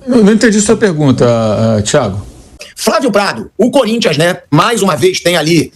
Eu não entendi sua pergunta, Thiago. Flávio Prado, o Corinthians, né, mais uma vez tem ali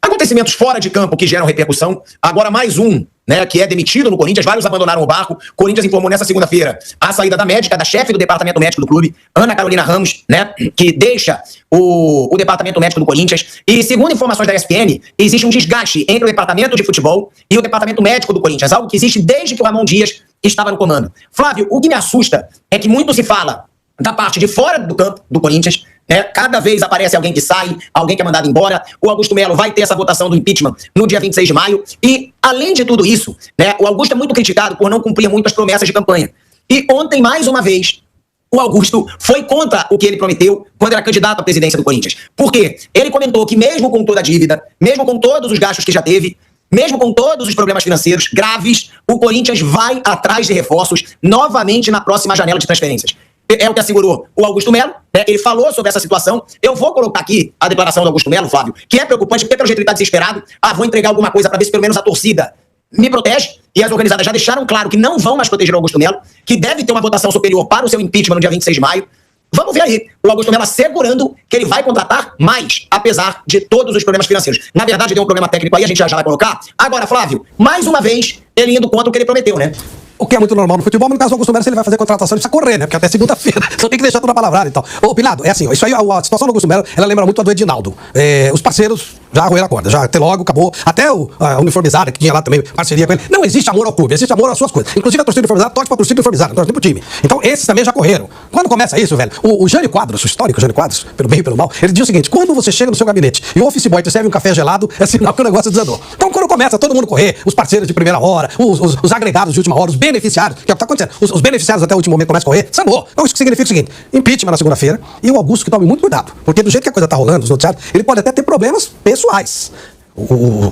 acontecimentos fora de campo que geram repercussão. Agora mais um, né, que é demitido no Corinthians. Vários abandonaram o barco. O Corinthians informou nessa segunda-feira a saída da médica, da chefe do departamento médico do clube, Ana Carolina Ramos, né, que deixa o departamento médico do Corinthians. E segundo informações da ESPN, existe um desgaste entre o departamento de futebol e o departamento médico do Corinthians, algo que existe desde que o Ramon Dias estava no comando. Flávio, o que me assusta é que muito se fala da parte de fora do campo do Corinthians, né? Cada vez aparece alguém que sai, alguém que é mandado embora. O Augusto Melo vai ter essa votação do impeachment no dia 26 de maio. E, além de tudo isso, né, o Augusto é muito criticado por não cumprir muitas promessas de campanha. E ontem, mais uma vez, o Augusto foi contra o que ele prometeu quando era candidato à presidência do Corinthians. Por quê? Ele comentou que mesmo com toda a dívida, mesmo com todos os gastos que já teve, mesmo com todos os problemas financeiros graves, o Corinthians vai atrás de reforços novamente na próxima janela de transferências. É o que assegurou o Augusto Melo, né? Ele falou sobre essa situação. Eu vou colocar aqui a declaração do Augusto Melo, Flávio, que é preocupante, porque pelo jeito ele está desesperado. Vou entregar alguma coisa para ver se pelo menos a torcida me protege. E as organizadas já deixaram claro que não vão mais proteger o Augusto Melo, que deve ter uma votação superior para o seu impeachment no dia 26 de maio. Vamos ver aí o Augusto Melo assegurando que ele vai contratar mais, apesar de todos os problemas financeiros. Na verdade, tem um problema técnico aí, a gente já vai colocar. Agora, Flávio, mais uma vez, ele indo contra o que ele prometeu, né? O que é muito normal no futebol, mas no caso do Augusto Melo, se ele vai fazer contratação, ele precisa correr, né? Porque até segunda-feira, só tem que deixar tudo palavrado e tal. Ô, Pilado, é assim, isso aí, a situação do Augusto Melo, ela lembra muito a do Edinaldo. Os parceiros já arroeram a corda, já até logo acabou. Até a uniformizada, que tinha lá também parceria com ele. Não existe amor ao clube, existe amor às suas coisas. Inclusive a torcida uniformizada torce pra torcida uniformizada, torce pro time. Então esses também já correram. Quando começa isso, velho, o Jânio Quadros, o histórico Jânio Quadros, pelo bem e pelo mal, ele diz o seguinte: quando você chega no seu gabinete e o office boy te serve um café gelado, é sinal que o negócio desandou. Então quando começa todo mundo correr, os parceiros de primeira hora, os agregados de última hora, os beneficiários, que é o que tá acontecendo, os beneficiários até o último momento começam a correr, sambou. Então isso significa o seguinte: impeachment na segunda-feira, e o Augusto que tome muito cuidado, porque do jeito que a coisa tá rolando, os noticiários, ele pode até ter problemas pessoais.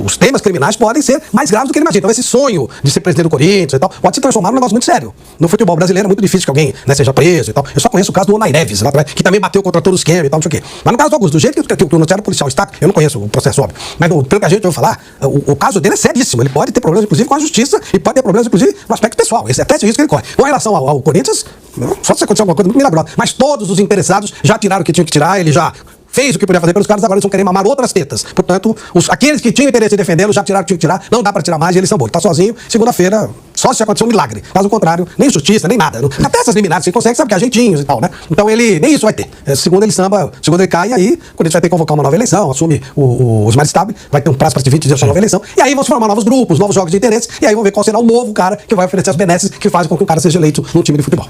Os temas criminais podem ser mais graves do que ele imagina. Então esse sonho de ser presidente do Corinthians e tal pode se transformar num negócio muito sério. No futebol brasileiro é muito difícil que alguém, né, seja preso e tal. Eu só conheço o caso do Onay Neves, lá, que também bateu contra todo o esquema e tal, não sei o quê. Mas no caso do Augusto, do jeito que o noticiário policial está, eu não conheço o processo, óbvio, mas pelo que a gente ouve falar, o caso dele é seríssimo. Ele pode ter problemas, inclusive, com a justiça e pode ter problemas, inclusive, no aspecto pessoal. Esse é até esse risco que ele corre. Com relação ao Corinthians, só se acontecer alguma coisa muito milagrosa. Mas todos os interessados já tiraram o que tinham que tirar, ele já fez o que podia fazer pelos caras, agora eles vão querer mamar outras tetas. Portanto, aqueles que tinham interesse em defendê-lo já tiraram o que tinham que tirar, não dá pra tirar mais e eles são bons. Ele tá sozinho, segunda-feira, só se acontecer um milagre. Caso contrário, nem justiça, nem nada. Até essas liminares que ele consegue, sabe que é jeitinhos e tal, né? Então ele, nem isso vai ter. Segundo ele samba, segundo ele cai, aí quando ele vai ter que convocar uma nova eleição, assume os mais estáveis, vai ter um prazo para 20 dias para nova eleição, e aí vão se formar novos grupos, novos jogos de interesse, e aí vão ver qual será o novo cara que vai oferecer as benesses que fazem com que o cara seja eleito num time de futebol.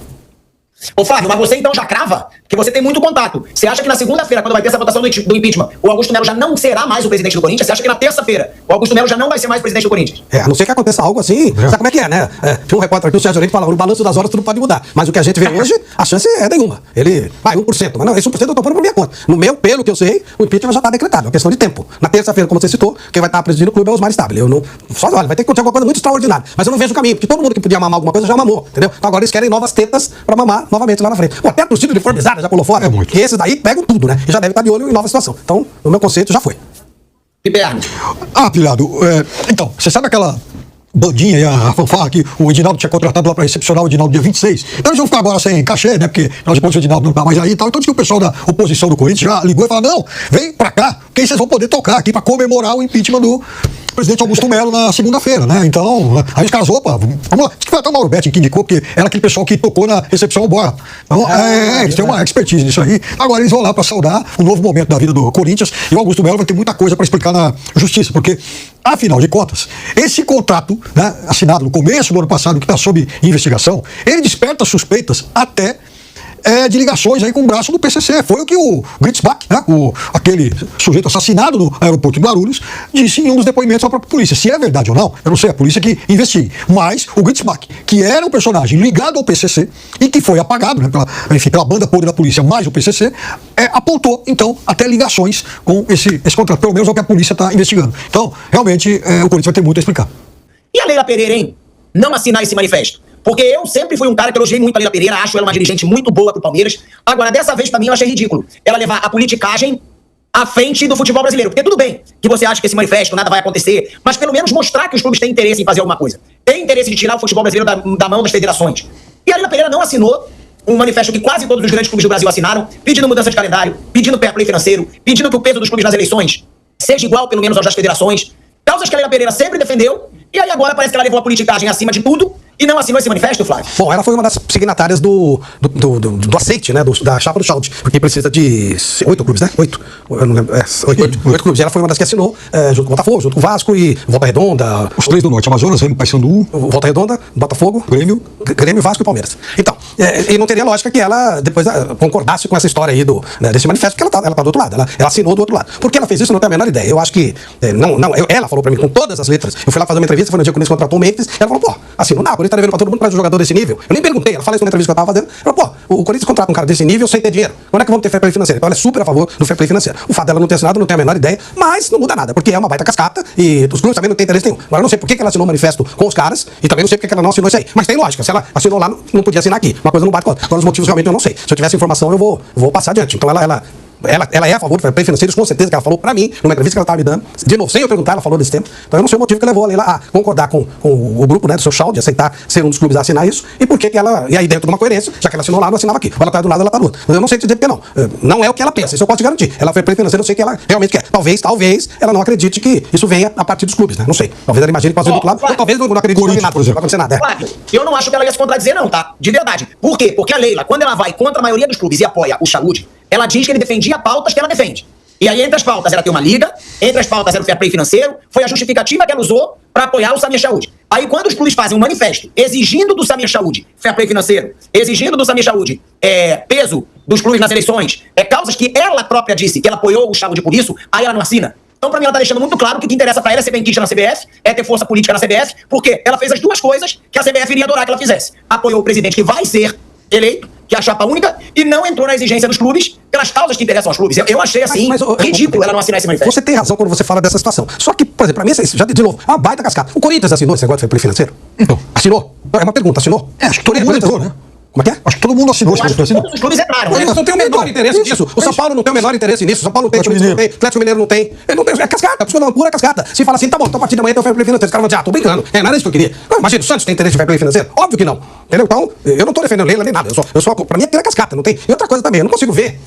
Ô Flávio, mas você então já crava que você tem muito contato. Você acha que na segunda-feira, quando vai ter essa votação do impeachment, o Augusto Melo já não será mais o presidente do Corinthians? Você acha que na terça-feira o Augusto Melo já não vai ser mais presidente do Corinthians? A não ser que aconteça algo assim. Sabe como é que é, né? Tinha um repórter aqui, o Sérgio Leite, falava: no balanço das horas tudo pode mudar. Mas o que a gente vê hoje, a chance é nenhuma. Ele vai 1%. Mas não, esse 1% eu tô pondo por minha conta. No meu, pelo que eu sei, o impeachment já tá decretado. É uma questão de tempo. Na terça-feira, como você citou, quem vai estar presidindo o clube é o Osmar Stabile. Eu não. Só, olha, vai ter que acontecer alguma coisa muito extraordinária. Mas eu não vejo o caminho, porque todo mundo que podia mamar alguma coisa já mamou, entendeu? Então agora eles querem novas tetas pra mamar novamente lá na frente. Pô, até a torcida uniformizada já pulou fora. É muito. Que esses daí pegam tudo, né? E já deve estar de olho em nova situação. Então, no meu conceito, já foi. Piperno. Pilhado, então, você sabe aquela bandinha e a fanfarra que o Edinaldo tinha contratado lá para recepcionar o Edinaldo dia 26? Então eles vão ficar agora sem cachê, né? Porque nós depois o Edinaldo não tá mais aí e tal. Então diz que o pessoal da oposição do Corinthians já ligou e falou: não, vem pra cá, que aí vocês vão poder tocar aqui pra comemorar o impeachment do presidente Augusto Melo na segunda-feira, né? Então, aí os caras, opa, vamos lá. Acho que foi até o Mauro Betti que indicou, porque era aquele pessoal que tocou na recepção Bora. Então, eles têm uma expertise nisso aí. Agora eles vão lá para saudar um novo momento da vida do Corinthians, e o Augusto Melo vai ter muita coisa para explicar na justiça, porque, afinal de contas, esse contrato, né, assinado no começo do ano passado, que está sob investigação, ele desperta suspeitas até de ligações aí com o braço do PCC. Foi o que o Gritzbach, né, aquele sujeito assassinado no aeroporto de Guarulhos, disse em um dos depoimentos à própria polícia. Se é verdade ou não, eu não sei, a polícia que investigue. Mas o Gritzbach, que era um personagem ligado ao PCC e que foi apagado, né, pela banda podre da polícia, mais o PCC, apontou, então, até ligações com esse contrato. Pelo menos é o que a polícia está investigando. Então, realmente, o Corinthians vai ter muito a explicar. E a Leila Pereira, hein? Não assinar esse manifesto? Porque eu sempre fui um cara que elogiei muito a Leila Pereira, acho ela uma dirigente muito boa pro Palmeiras. Agora, dessa vez, pra mim, eu achei ridículo ela levar a politicagem à frente do futebol brasileiro. Porque tudo bem que você acha que esse manifesto, nada vai acontecer, mas pelo menos mostrar que os clubes têm interesse em fazer alguma coisa. Tem interesse de tirar o futebol brasileiro da mão das federações. E a Leila Pereira não assinou um manifesto que quase todos os grandes clubes do Brasil assinaram, pedindo mudança de calendário, pedindo fair play financeiro, pedindo que o peso dos clubes nas eleições seja igual, pelo menos, aos das federações. Causas que a Leila Pereira sempre defendeu, e aí agora parece que ela levou a politicagem acima de tudo e não assinou esse manifesto, Flávio. Bom, ela foi uma das signatárias do aceite, né? Da chapa do Chalde, porque precisa de 8 clubes, né? 8. Eu não lembro. 8 clubes. E ela foi uma das que assinou, junto com o Botafogo, junto com o Vasco e Volta Redonda. Os 3 do Norte, Amazonas, Remo, Paysandu, Volta Redonda, Botafogo, Grêmio, Vasco e Palmeiras. Então, e não teria lógica que ela depois concordasse com essa história aí desse manifesto, porque ela tá do outro lado, ela assinou do outro lado. Por que ela fez isso, eu não tenho a menor ideia. Eu acho que, ela falou pra mim com todas as letras, eu fui lá fazer uma entrevista, foi no dia que o Corinthians contratou o Memphis, ela falou, pô, assinou nada, o Corinthians tá devendo pra todo mundo pra um jogador desse nível. Eu nem perguntei, ela falou isso na entrevista que eu tava fazendo, ela falou, pô, o Corinthians contrata um cara desse nível sem ter dinheiro. Quando é que vamos ter fair play financeiro? Então ela é super a favor do fair play financeiro. O fato dela não ter assinado, não tenho a menor ideia, mas não muda nada, porque é uma baita cascata e os clubes também não têm interesse nenhum. Agora eu não sei por que ela assinou o manifesto com os caras e também não sei por que ela não assinou isso aí. Mas tem lógica, se ela assinou lá, não podia assinar aqui. Uma coisa não bate com a outra. Agora os motivos realmente eu não sei. Se eu tivesse informação, eu vou passar adiante. Então ela é a favor do fair play financeiro, com certeza, que ela falou pra mim, numa entrevista que ela estava me dando. De novo, sem eu perguntar, ela falou desse tema. Então eu não sei o motivo que levou a Leila a concordar com o grupo, né, do seu Chalde, aceitar ser um dos clubes a assinar isso, e por que ela, e aí dentro de uma coerência, já que ela assinou lá, não assinava aqui. Ou ela tá do lado, ela tá do outro. Mas eu não sei te dizer porque não. Não é o que ela pensa, isso eu posso te garantir. Ela fair play financeiro, eu sei que ela realmente quer. Talvez ela não acredite que isso venha a partir dos clubes, né? Não sei. Talvez ela imagine que pode ser do outro lado, ou talvez não acredite que nada, por exemplo, não vai acontecer nada. Flávio, eu não acho que ela ia se contradizer não, tá? De verdade. Por quê? Porque a Leila, quando ela vai contra a maioria dos clubes e apoia o Chalud, ela diz que ele defendia pautas que ela defende. E aí, entre as pautas, era ter uma liga, entre as pautas era o fair play financeiro, foi a justificativa que ela usou para apoiar o Samir Chaud. Aí, quando os clubes fazem um manifesto exigindo do Samir Chaud fair play financeiro, exigindo do Samir Chaud peso dos clubes nas eleições, causas que ela própria disse que ela apoiou o Chaud por isso, aí ela não assina. Então, pra mim, ela tá deixando muito claro que o que interessa pra ela é ser benquista na CBF, é ter força política na CBF, porque ela fez as duas coisas que a CBF iria adorar que ela fizesse. Apoiou o presidente que vai ser eleito, que é a chapa única, e não entrou na exigência dos clubes pelas causas que interessam aos clubes. Eu achei, assim, ridículo ela não assinar esse manifesto. Você tem razão quando você fala dessa situação. Só que, por exemplo, pra mim, já de novo, é uma baita cascata. O Corinthians assinou esse negócio de fair play financeiro? Então. Assinou? É uma pergunta, assinou? Acho que todo mundo entrou, né? Como é que é? Acho que todo mundo assinou. Eu acho que todos os clubes entraram, né? Eles não têm o menor interesse nisso. O São Paulo não tem o menor interesse nisso. O São Paulo não tem, o Atlético Mineiro não tem. Ele não tem. É cascata, é pura cascata. Se fala assim, tá bom, então a partir da manhã tem o fair play financeiro. Os caras vão dizer, tô brincando. Não era isso que eu queria. Não, imagina, o Santos tem interesse em fair play financeiro? Óbvio que não. Entendeu? Então, eu não tô defendendo Leila nem nada. Pra mim é cascata, não tem. E outra coisa também, eu não consigo ver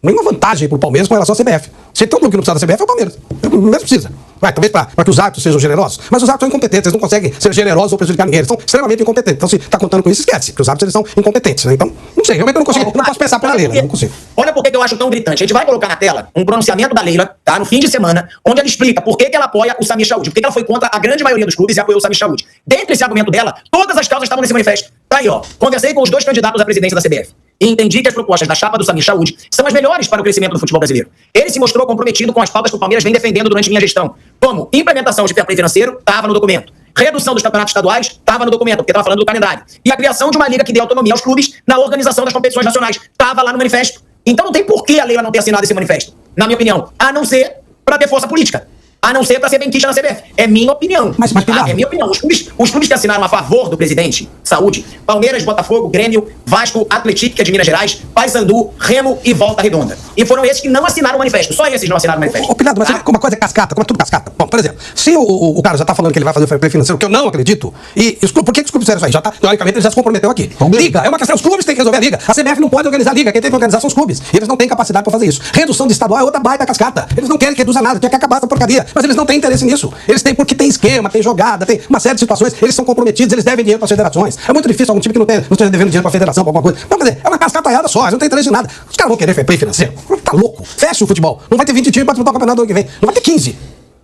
nenhuma vantagem pro Palmeiras com relação à CBF. Se tem um clube que não precisa da CBF, é o Palmeiras. O Palmeiras precisa. Talvez para que os árbitros sejam generosos. Mas os árbitros são incompetentes, eles não conseguem ser generosos ou prejudicar ninguém. Eles são extremamente incompetentes. Então, se tá contando com isso, esquece. Porque os árbitros eles são incompetentes. Né? Então, não sei, realmente eu não consigo. Não posso pensar pela Leila, não consigo. Olha por que eu acho tão gritante. A gente vai colocar na tela um pronunciamento da Leila, tá? No fim de semana, onde ela explica por que ela apoia o Samir Chaud, por que ela foi contra a grande maioria dos clubes e apoiou o Samir Chaud. Dentro desse argumento dela, todas as causas estavam nesse manifesto. Tá aí, ó. Conversei com os 2 candidatos à presidência da CBF. E entendi que as propostas da chapa do Samir Chaud são as melhores para o crescimento do futebol brasileiro. Ele se mostrou comprometido com as pautas que o Palmeiras vem defendendo durante minha gestão, como implementação de fair play financeiro, estava no documento. Redução dos campeonatos estaduais, estava no documento, porque estava falando do calendário. E a criação de uma liga que dê autonomia aos clubes na organização das competições nacionais, estava lá no manifesto. Então não tem por que a Leila não ter assinado esse manifesto, na minha opinião, a não ser para ter força política. A não ser para ser benquista na CBF. É minha opinião. Mas é minha opinião. Os clubes que assinaram a favor do presidente, Saúde, Palmeiras, Botafogo, Grêmio, Vasco, Atlético, que é de Minas Gerais, Paysandu, Remo e Volta Redonda. E foram esses que não assinaram o manifesto. Só esses não assinaram o manifesto. Pilado, mas como uma coisa é cascata, como é tudo cascata. Bom, por exemplo, se o cara já tá falando que ele vai fazer o fair play financeiro, que eu não acredito, e os clubes, por que os clubes fizeram isso aí? Já tá, teoricamente, ele já se comprometeu aqui. Liga, é uma questão, os clubes têm que resolver a liga. A CBF não pode organizar a liga, quem tem que organizar são os clubes. E eles não têm capacidade para fazer isso. Redução de estadual é outra baita cascata. Eles não querem que reduza nada, quer acabar essa porcaria. Mas eles não têm interesse nisso. Eles têm porque tem esquema, tem jogada, tem uma série de situações, eles são comprometidos, eles devem dinheiro para as federações. É muito difícil algum time que não esteja devendo dinheiro para a federação, para alguma coisa. Não, quer dizer, é uma cascataiada só, eles não tem interesse em nada. Os caras vão querer fair play financeiro. Tá louco. Fecha o futebol. Não vai ter 20 times para disputar o campeonato do ano que vem. Não vai ter 15.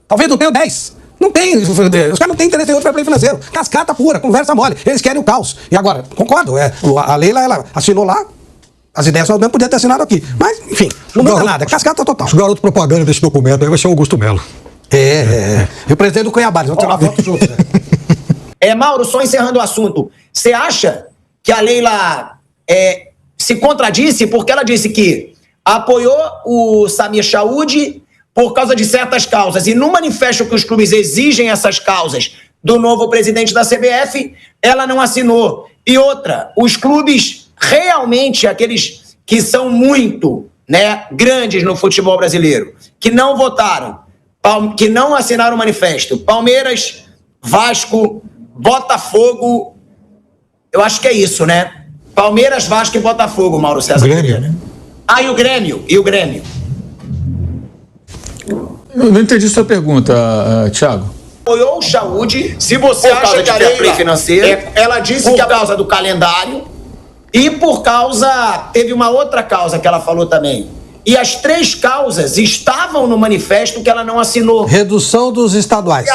Talvez não tenha 10. Não tem. Os caras não têm interesse em outro fair play financeiro. Cascata pura, conversa mole. Eles querem o caos. E agora, concordo, a Leila, ela assinou lá. As ideias só não podia ter assinado aqui. Mas, enfim, não muda nada. Cascata total. O garoto propaganda desse documento aí vai ser o Augusto Melo. E o presidente do Cuiabá, eles vão tirar foto juntos. Mauro, só encerrando o assunto. Você acha que a Leila se contradisse porque ela disse que apoiou o Samir Chaud por causa de certas causas e no manifesto que os clubes exigem essas causas do novo presidente da CBF, ela não assinou. E outra, os clubes realmente, aqueles que são muito, né, grandes no futebol brasileiro, que não votaram, que não assinaram o manifesto, Palmeiras, Vasco, Botafogo, eu acho que é isso, né? Palmeiras, Vasco e Botafogo, Mauro César Grêmio. Pereira. Ah, e o Grêmio? E o Grêmio? Eu não entendi sua pergunta, Thiago. Apoiou o Saúde. Se você Por acha causa que de a fair Leila, play financeiro. ela disse que por causa do calendário e por causa... Teve uma outra causa que ela falou também. E as 3 causas estavam no manifesto que ela não assinou. Redução dos estaduais.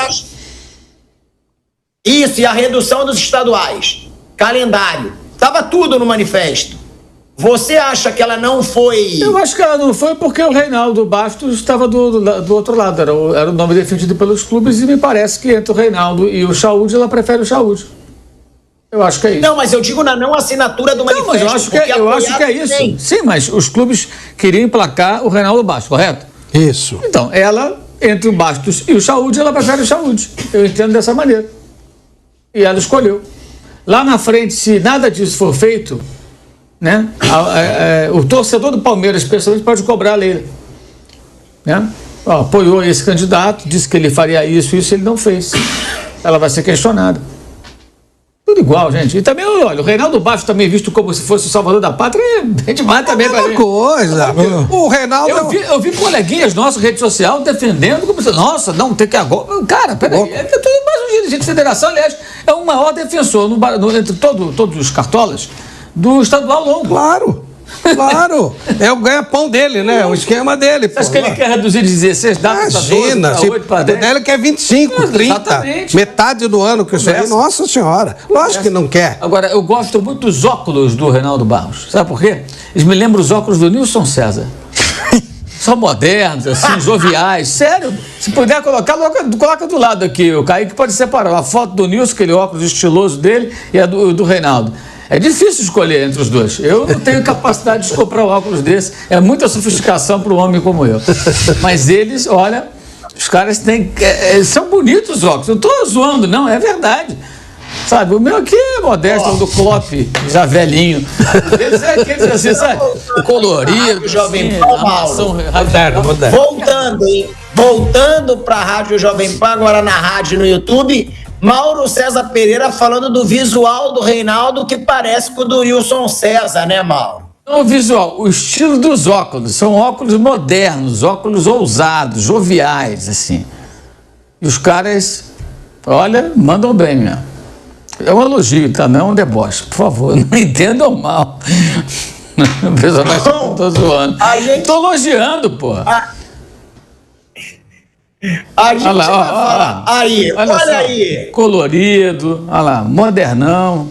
Isso, e a redução dos estaduais. Calendário. Estava tudo no manifesto. Você acha que ela não foi... Eu acho que ela não foi porque o Reinaldo Bastos estava do outro lado. Era o nome defendido pelos clubes e me parece que entre o Reinaldo e o Saúde, ela prefere o Saúde. Eu acho que é isso. Não, mas eu digo na não assinatura do manifesto. Não, mas eu acho que é isso. Tem. Sim, mas os clubes queriam emplacar o Reinaldo Bastos, correto? Isso. Então, ela, entre o Bastos e o Saúde, ela prefere o Saúde. Eu entendo dessa maneira. E ela escolheu. Lá na frente, se nada disso for feito, né, o torcedor do Palmeiras, especialmente, pode cobrar a Leila. Né? Ó, apoiou esse candidato, disse que ele faria isso, ele não fez. Ela vai ser questionada. Tudo igual, gente. E também, olha, o Reinaldo Bastos também visto como se fosse o salvador da pátria, é demais também pra Uma mim. coisa. O Reinaldo... Eu vi coleguinhas nossos, rede social, defendendo, como se, nossa, não, tem que agora... Cara, peraí, é mais um dirigente de federação, aliás, é o maior defensor entre todos os cartolas do estadual longo. Claro. É o ganha-pão dele, né? O esquema dele. Acho que ele quer reduzir de 16 datas para 12, Imagina, para se 8, para 10. ele quer 25, 30. Exatamente. Metade do ano que isso aí. Nossa Senhora. Lógico que não quer. Agora, eu gosto muito dos óculos do Reinaldo Barros. Sabe por quê? Eles me lembram os óculos do Nilson César. São modernos, assim, joviais. Sério, se puder colocar, coloca do lado aqui. O Kaique pode separar a foto do Nilson, aquele óculos estiloso dele, e a do Reinaldo. É difícil escolher entre os dois. Eu não tenho capacidade de comprar um óculos desse. É muita sofisticação para um homem como eu. Mas eles, olha, os caras têm... são bonitos os óculos. Eu não estou zoando, não, é verdade. Sabe, o meu aqui é modesto, do Klopp, já velhinho. Eles é aqueles assim, sabe? Colorido, Jovem assim, Pan, armação Moderno. Voltando, hein? Voltando para a Rádio Jovem Pan, agora na rádio no YouTube, Mauro César Pereira falando do visual do Reinaldo que parece com o do Wilson César, né, Mauro? O visual, o estilo dos óculos, são óculos modernos, óculos ousados, joviais, assim. E os caras, olha, mandam bem mesmo. É um elogio, tá? Não é um deboche, por favor, não entendam mal. O pessoal vai achar que eu tô zoando. Tô elogiando, pô. A gente Olha lá, vai falar. Aí, olha só. aí. Colorido, olha lá, modernão.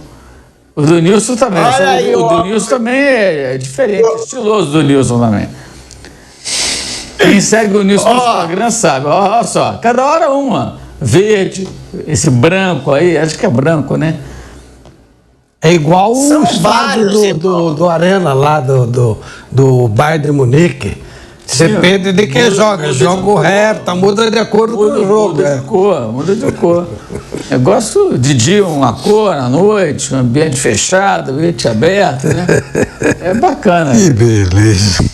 O do Nilson também. Olha aí, o do Nilson também é diferente, estiloso do Nilson também. Quem segue o Nilson no Instagram sabe. Olha só, cada hora uma. Verde, esse branco aí, acho que é branco, né? É igual São o estádio vários, do Arena lá, do Bayern de Munique. Depende de quem joga. Joga o reta, muda de acordo com o jogo. Muda de cor. Eu gosto de dia uma cor, à noite, um ambiente fechado, ambiente aberto, né? É bacana. Que beleza.